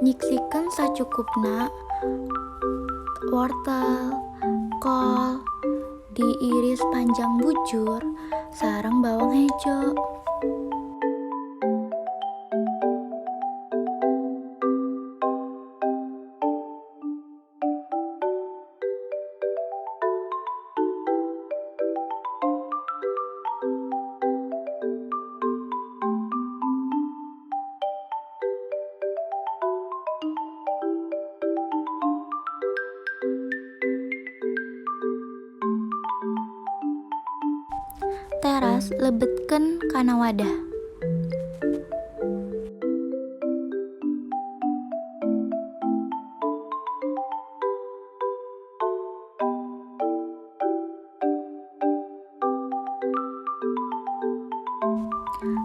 Nyiksikeun sacukupna wortel, kol diiris panjang bujur sareng bawang hejo. Teras lebetkeun kana wadah.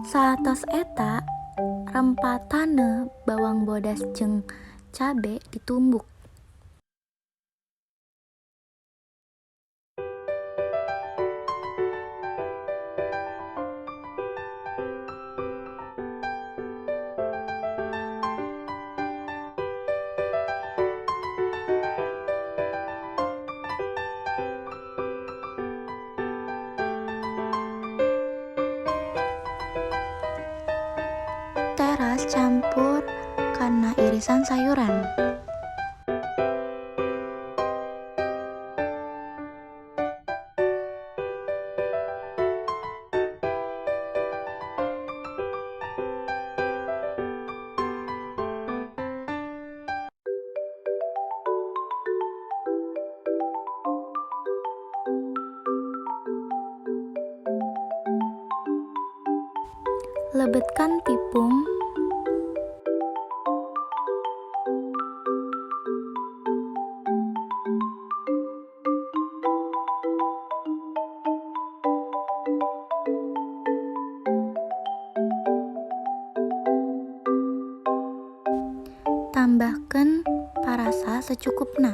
Saatos eta rempatane bawang bodas jeung cabe ditumbuk. Teras campur kana irisan sayuran. Lebetkan tipung. Tambahkeun parasa secukupna.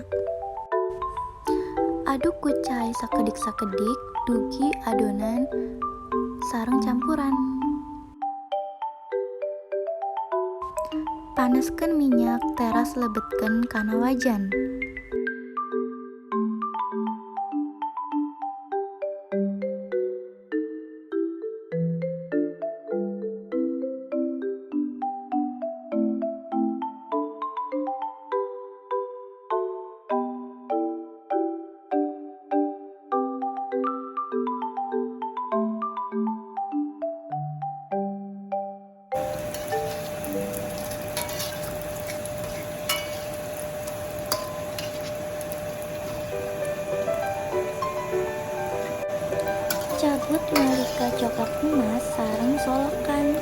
Aduk ku cai sakedik-sakedik dugi adonan sareng campuran. Panaskeun minyak, teras lebetkeun kana wajan. Cabut nalika coklat emas sareng solokan.